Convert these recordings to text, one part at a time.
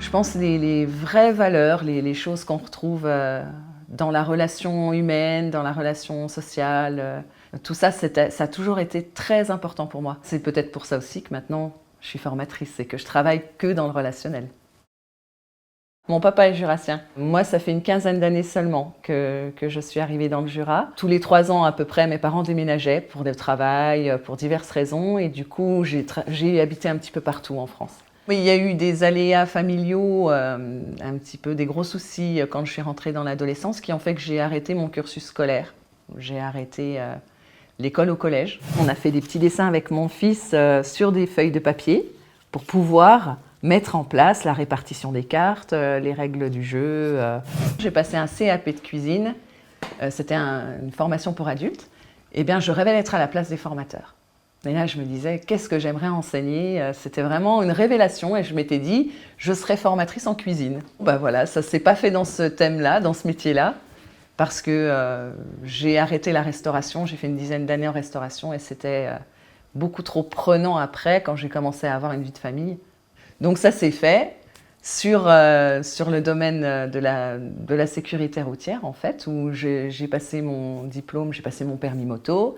Je pense les vraies valeurs, les choses qu'on retrouve dans la relation humaine, dans la relation sociale, tout ça, ça a toujours été très important pour moi. C'est peut-être pour ça aussi que maintenant, je suis formatrice, c'est que je travaille que dans le relationnel. Mon papa est jurassien. Moi, ça fait une quinzaine d'années seulement que je suis arrivée dans le Jura. Tous les 3 ans à peu près, mes parents déménageaient pour le travail, pour diverses raisons. Et du coup, j'ai habité un petit peu partout en France. Oui, il y a eu des aléas familiaux, un petit peu des gros soucis quand je suis rentrée dans l'adolescence qui ont fait que j'ai arrêté mon cursus scolaire. J'ai arrêté l'école au collège. On a fait des petits dessins avec mon fils sur des feuilles de papier pour pouvoir mettre en place la répartition des cartes, les règles du jeu. J'ai passé un CAP de cuisine, c'était une formation pour adultes. Eh bien, je rêvais d'être à la place des formateurs. Et là, je me disais, qu'est-ce que j'aimerais enseigner? C'était vraiment une révélation et je m'étais dit, je serais formatrice en cuisine. Ben voilà, ça ne s'est pas fait dans ce thème-là, dans ce métier-là, parce que j'ai arrêté la restauration, j'ai fait une dizaine d'années en restauration et c'était beaucoup trop prenant après quand j'ai commencé à avoir une vie de famille. Donc ça s'est fait sur le domaine de la sécurité routière en fait, où j'ai passé mon diplôme, j'ai passé mon permis moto,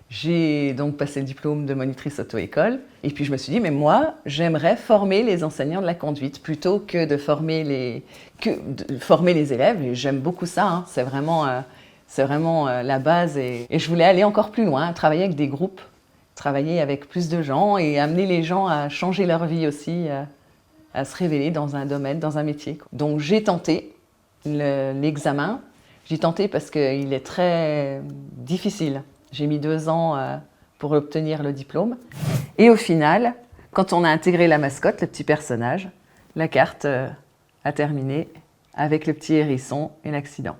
j'ai donc passé le diplôme de monitrice auto-école et puis je me suis dit mais moi j'aimerais former les enseignants de la conduite plutôt que de former les élèves et j'aime beaucoup ça, hein. C'est vraiment la base et je voulais aller encore plus loin, travailler avec des groupes, travailler avec plus de gens et amener les gens à changer leur vie aussi, à se révéler dans un domaine, dans un métier. Donc j'ai tenté l'examen. J'ai tenté parce qu'il est très difficile. J'ai mis 2 ans pour obtenir le diplôme. Et au final, quand on a intégré la mascotte, le petit personnage, la carte a terminé avec le petit hérisson et l'accident.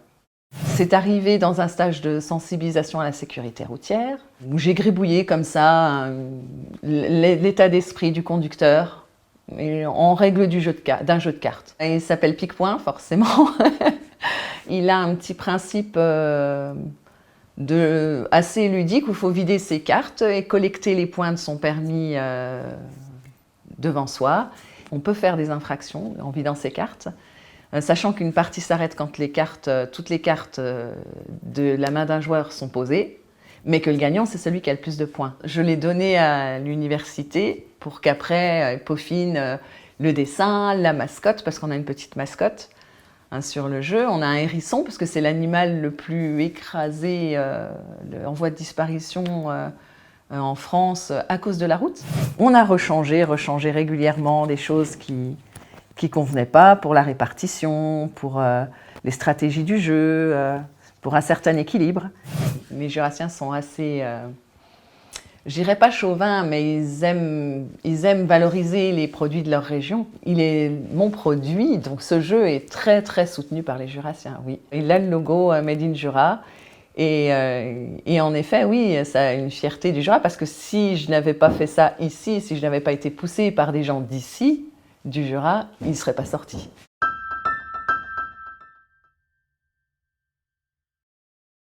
C'est arrivé dans un stage de sensibilisation à la sécurité routière, où j'ai gribouillé comme ça l'état d'esprit du conducteur, et en règle d'un jeu de cartes. Et il s'appelle Pique-Point, forcément. Il a un petit principe assez ludique où il faut vider ses cartes et collecter les points de son permis devant soi. On peut faire des infractions en vidant ses cartes. Sachant qu'une partie s'arrête quand toutes les cartes de la main d'un joueur sont posées, mais que le gagnant, c'est celui qui a le plus de points. Je l'ai donné à l'université pour qu'après, elle peaufine le dessin, la mascotte, parce qu'on a une petite mascotte sur le jeu. On a un hérisson, parce que c'est l'animal le plus écrasé, en voie de disparition en France à cause de la route. On a rechangé régulièrement des choses qui convenaient pas pour la répartition, pour les stratégies du jeu, pour un certain équilibre. Les Jurassiens sont assez, je dirais pas chauvins, mais ils aiment valoriser les produits de leur région. Il est mon produit, donc ce jeu est très très soutenu par les Jurassiens, oui. Il a le logo Made in Jura. Et en effet, oui, ça a une fierté du Jura, parce que si je n'avais pas fait ça ici, si je n'avais pas été poussée par des gens d'ici, du Jura, il ne serait pas sorti.